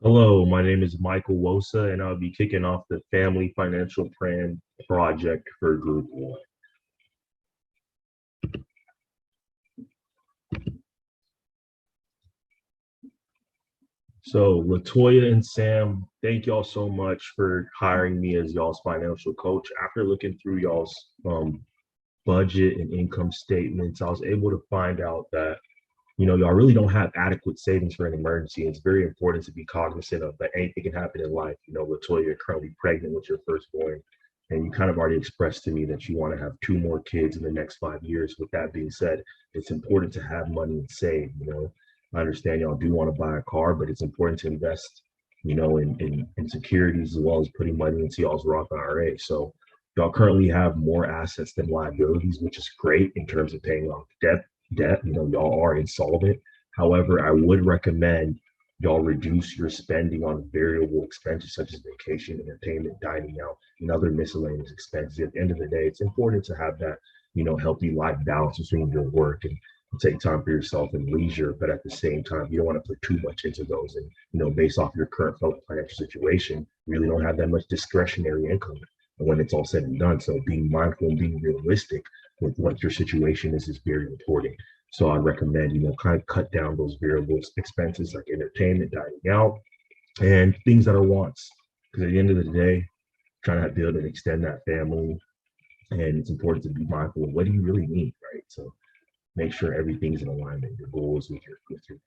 Hello, my name is Michael Wosa, and I'll be kicking off the Family Financial Plan project for Group 1. So, Latoya and Sam, thank y'all so much for hiring me as y'all's financial coach. After looking through y'all's budget and income statements, I was able to find out that y'all really don't have adequate savings for an emergency. It's very important to be cognizant of that anything can happen in life. Latoya, you're currently pregnant with your firstborn, and you kind of already expressed to me that you want to have two more kids in the next 5 years. With that being said, it's important to have money and save. I understand y'all do want to buy a car, but it's important to invest, in securities as well as putting money into y'all's Roth IRA. So y'all currently have more assets than liabilities, which is great in terms of paying off debt. Y'all are insolvent. However, I would recommend y'all reduce your spending on variable expenses such as vacation, entertainment, dining out, and other miscellaneous expenses. At the end of the day, it's important to have that, healthy life balance between your work and take time for yourself and leisure. But at the same time, you don't want to put too much into those. And, based off your current financial situation, you really don't have that much discretionary income when it's all said and done. So being mindful and being realistic with what your situation is very important. So I recommend, kind of cut down those variable expenses like entertainment, dining out, and things that are wants. Because at the end of the day, trying to build and extend that family, and it's important to be mindful of what do you really need, right? So make sure everything's in alignment, your goals with your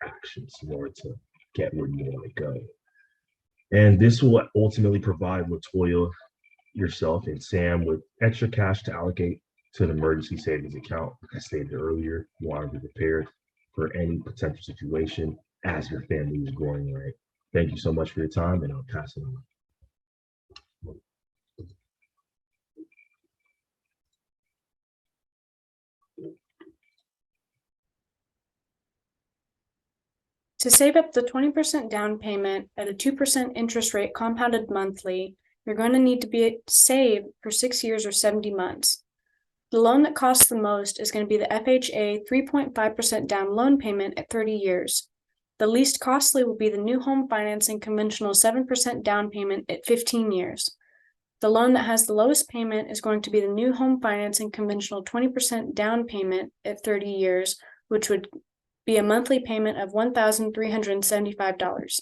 actions in order to get where you want to go. And this will ultimately provide Latoya, yourself, and Sam with extra cash to allocate to an emergency savings account. Like I stated earlier, you want to be prepared for any potential situation as your family is growing, right? Thank you so much for your time, and I'll pass it on. To save up the 20% down payment at a 2% interest rate compounded monthly, you're going to need to be saved for 6 years or 70 months. The loan that costs the most is going to be the FHA 3.5% down loan payment at 30 years. The least costly will be the new home financing conventional 7% down payment at 15 years. The loan that has the lowest payment is going to be the new home financing conventional 20% down payment at 30 years, which would be a monthly payment of $1,375.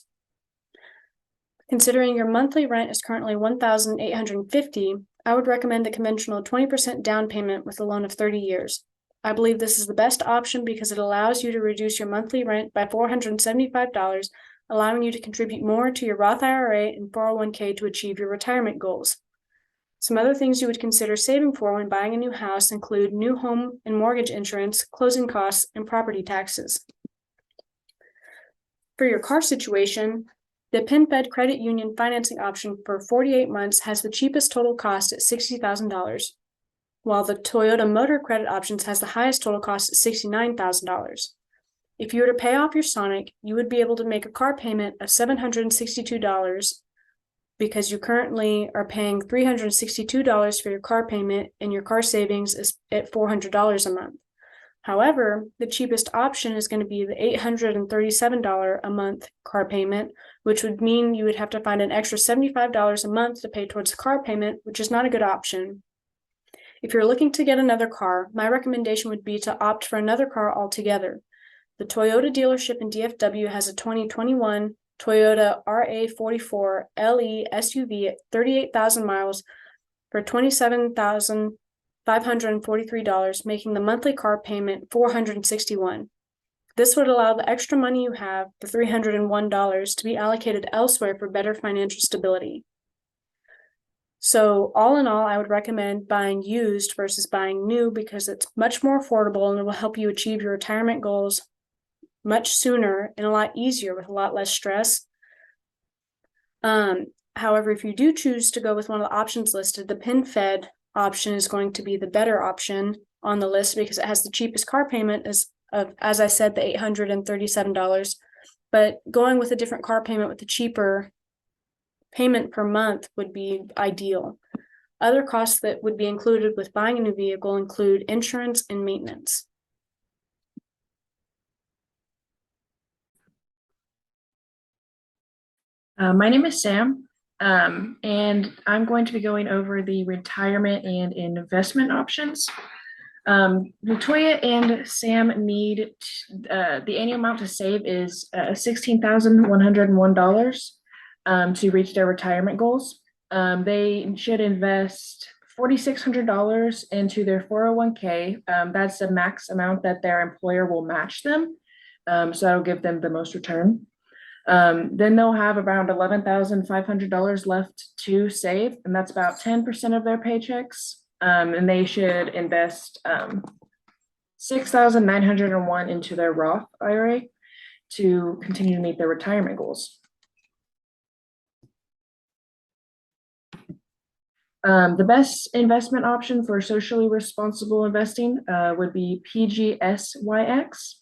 Considering your monthly rent is currently $1,850, I would recommend the conventional 20% down payment with a loan of 30 years. I believe this is the best option because it allows you to reduce your monthly rent by $475, allowing you to contribute more to your Roth IRA and 401k to achieve your retirement goals. Some other things you would consider saving for when buying a new house include new home and mortgage insurance, closing costs, and property taxes. For your car situation, the PenFed Credit Union financing option for 48 months has the cheapest total cost at $60,000, while the Toyota Motor Credit Options has the highest total cost at $69,000. If you were to pay off your Sonic, you would be able to make a car payment of $762 because you currently are paying $362 for your car payment and your car savings is at $400 a month. However, the cheapest option is going to be the $837 a month car payment, which would mean you would have to find an extra $75 a month to pay towards the car payment, which is not a good option. If you're looking to get another car, my recommendation would be to opt for another car altogether. The Toyota dealership in DFW has a 2021 Toyota RA44 LE SUV at 38,000 miles for $27,543, making the monthly car payment $461. This would allow the extra money you have, the $301, to be allocated elsewhere for better financial stability. So all in all, I would recommend buying used versus buying new because it's much more affordable and it will help you achieve your retirement goals much sooner and a lot easier with a lot less stress. However, if you do choose to go with one of the options listed, the PenFed option is going to be the better option on the list because it has the cheapest car payment as I said, the $837. But going with a different car payment with the cheaper payment per month would be ideal. Other costs that would be included with buying a new vehicle include insurance and maintenance. My name is Sam, and I'm going to be going over the retirement and investment options. Latoya and Sam need the annual amount to save is $16,101 to reach their retirement goals. They should invest $4,600 into their 401k. That's the max amount that their employer will match them. So that'll give them the most return. Then they'll have around $11,500 left to save, and that's about 10% of their paychecks. And they should invest 6,901 into their Roth IRA to continue to meet their retirement goals. The best investment option for socially responsible investing would be PGSYX.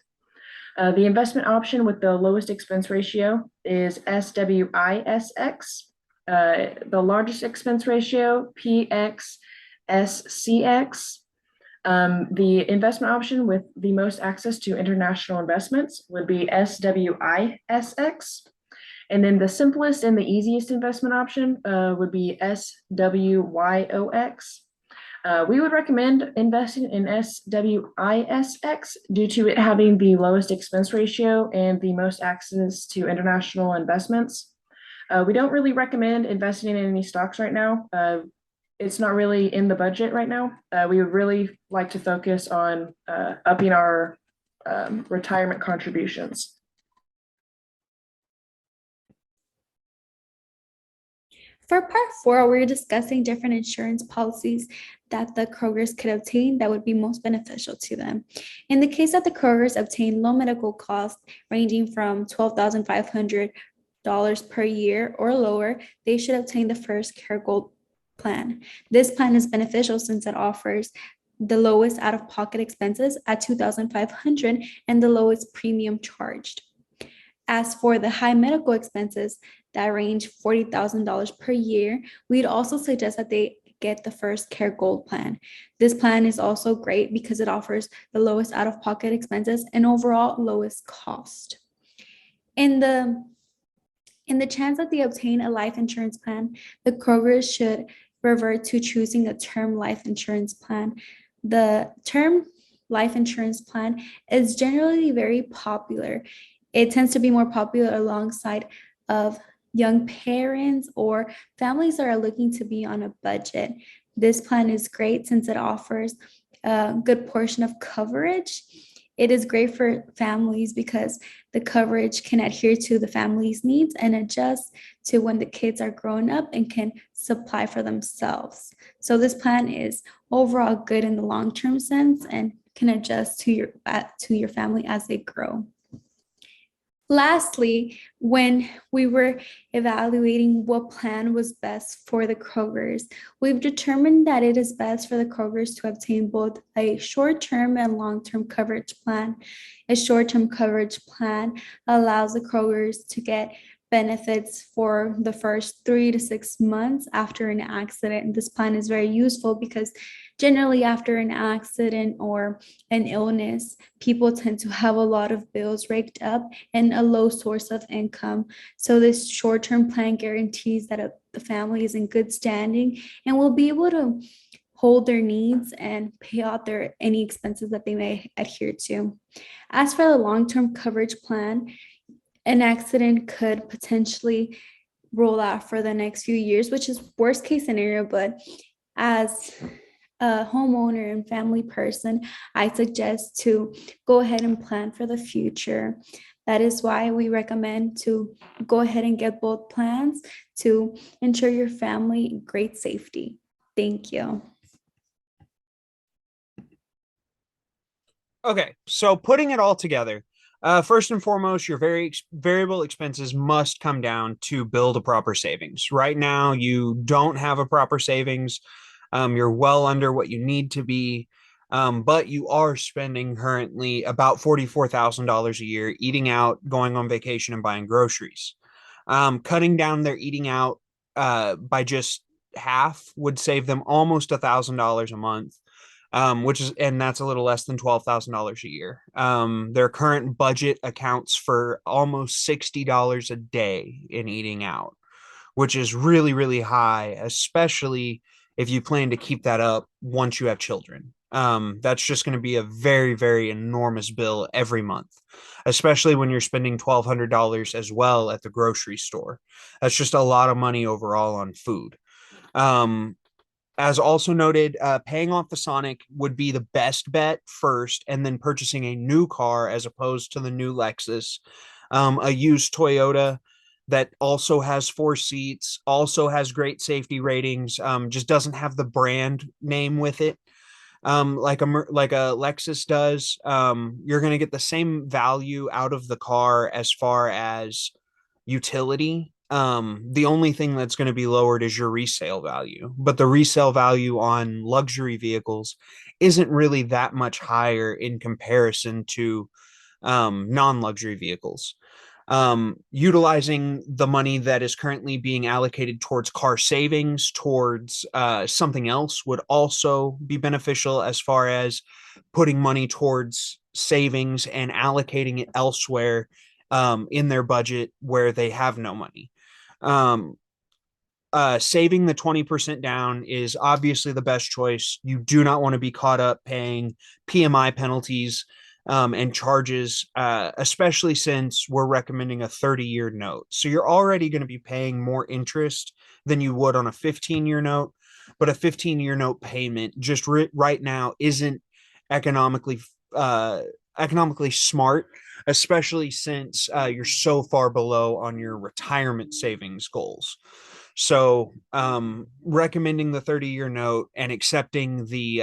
The investment option with the lowest expense ratio is SWISX. The largest expense ratio, PXSCX. The investment option with the most access to international investments would be SWISX. And then the simplest and the easiest investment option would be SWYOX. We would recommend investing in SWISX due to it having the lowest expense ratio and the most access to international investments. We don't really recommend investing in any stocks right now. It's not really in the budget right now. We would really like to focus on upping our retirement contributions. For part 4, we're discussing different insurance policies that the Krogers could obtain that would be most beneficial to them. In the case that the Krogers obtain low medical costs ranging from $12,500 per year or lower, they should obtain the First Care Gold plan. This plan is beneficial since it offers the lowest out-of-pocket expenses at $2,500 and the lowest premium charged. As for the high medical expenses that range $40,000 per year, we'd also suggest that they get the First Care Gold plan. This plan is also great because it offers the lowest out-of-pocket expenses and overall lowest cost. In the chance that they obtain a life insurance plan, the Krogers should revert to choosing a term life insurance plan. The term life insurance plan is generally very popular. It tends to be more popular alongside of young parents or families that are looking to be on a budget. This plan is great since it offers a good portion of coverage. It is great for families because the coverage can adhere to the family's needs and adjust to when the kids are growing up and can supply for themselves. So this plan is overall good in the long-term sense and can adjust to your family as they grow. Lastly, when we were evaluating what plan was best for the Krogers, we've determined that it is best for the Krogers to obtain both a short-term and long-term coverage plan. A short-term coverage plan allows the Krogers to get benefits for the first 3 to 6 months after an accident. And this plan is very useful because generally after an accident or an illness, people tend to have a lot of bills raked up and a low source of income. So this short-term plan guarantees that the family is in good standing and will be able to hold their needs and pay out any expenses that they may adhere to. As for the long-term coverage plan, an accident could potentially roll out for the next few years, which is worst case scenario, but as a homeowner and family person, I suggest to go ahead and plan for the future. That is why we recommend to go ahead and get both plans to ensure your family great safety. Thank you. Okay, so putting it all together, first and foremost, your variable expenses must come down to build a proper savings. Right now, you don't have a proper savings. You're well under what you need to be, but you are spending currently about $44,000 a year eating out, going on vacation, and buying groceries. Cutting down their eating out by just half would save them almost $1,000 a month. and that's a little less than $12,000 a year. Their current budget accounts for almost $60 a day in eating out, which is really, really high, especially if you plan to keep that up once you have children. That's just going to be a very, very enormous bill every month, especially when you're spending $1,200 as well at the grocery store. That's just a lot of money overall on food. As also noted, paying off the Sonic would be the best bet first, and then purchasing a new car as opposed to the new Lexus. A used Toyota that also has 4 seats, also has great safety ratings, just doesn't have the brand name with it, like a Lexus does. You're going to get the same value out of the car as far as utility. The only thing that's going to be lowered is your resale value, but the resale value on luxury vehicles isn't really that much higher in comparison to non-luxury vehicles. Utilizing the money that is currently being allocated towards car savings, towards something else would also be beneficial, as far as putting money towards savings and allocating it elsewhere in their budget where they have no money. Saving the 20% down is obviously the best choice. You do not want to be caught up paying PMI penalties and charges, especially since we're recommending a 30-year note. So you're already going to be paying more interest than you would on a 15-year note, but a 15-year note payment just right now isn't economically smart, especially since you're so far below on your retirement savings goals. So recommending the 30-year note and accepting the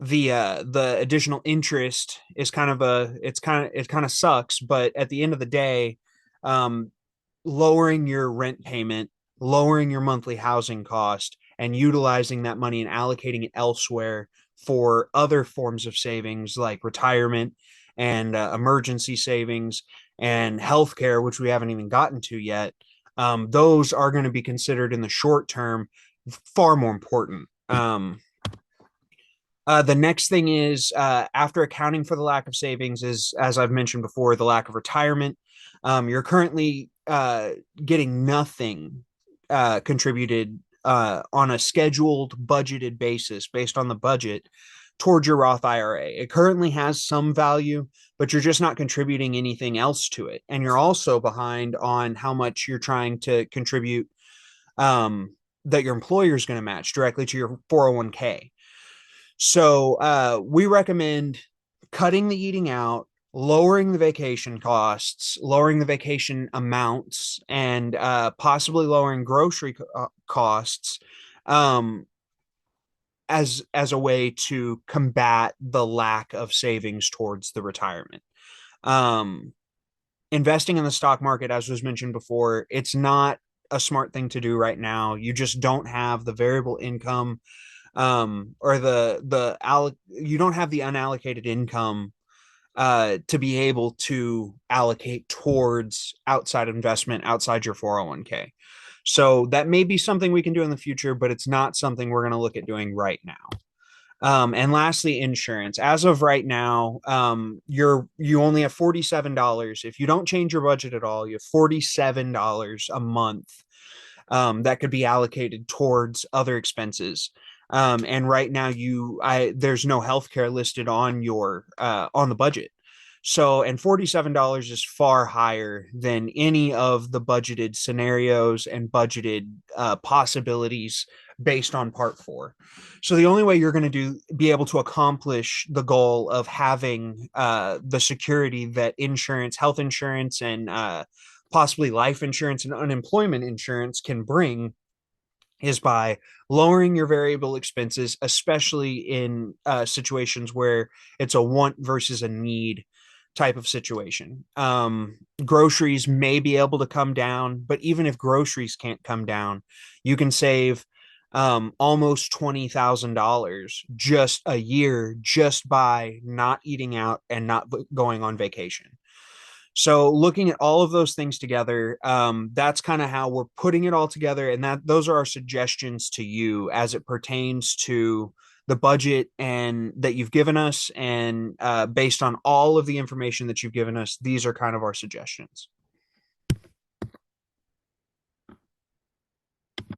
additional interest is it kind of sucks, but at the end of the day, lowering your rent payment, lowering your monthly housing cost, and utilizing that money and allocating it elsewhere for other forms of savings like retirement and emergency savings and healthcare, which we haven't even gotten to yet. Those are going to be considered in the short term far more important. The next thing is, after accounting for the lack of savings, is, as I've mentioned before, the lack of retirement. You're currently getting nothing contributed on a scheduled budgeted basis based on the budget towards your Roth IRA. It currently has some value, but you're just not contributing anything else to it. And you're also behind on how much you're trying to contribute that your employer is going to match directly to your 401k. So we recommend cutting the eating out, lowering the vacation costs, lowering the vacation amounts, and possibly lowering grocery costs as a way to combat the lack of savings towards the retirement. Investing in the stock market, as was mentioned before, it's not a smart thing to do right now. You just don't have the variable income or you don't have the unallocated income to be able to allocate towards outside investment outside your 401k. So that may be something we can do in the future, but it's not something we're going to look at doing right now. And lastly, insurance. As of right now, you only have $47. If you don't change your budget at all, you have $47 a month that could be allocated towards other expenses. And right now there's no healthcare listed on your on the budget. So, and $47 is far higher than any of the budgeted scenarios and budgeted possibilities based on Part 4. So the only way you're going to be able to accomplish the goal of having the security that insurance, health insurance, and possibly life insurance and unemployment insurance can bring is by lowering your variable expenses, especially in situations where it's a want versus a need type of situation. Groceries may be able to come down, but even if groceries can't come down, you can save almost $20,000 just a year just by not eating out and not going on vacation. So looking at all of those things together, that's kind of how we're putting it all together. And those are our suggestions to you as it pertains to the budget and that you've given us, and based on all of the information that you've given us, these are kind of our suggestions.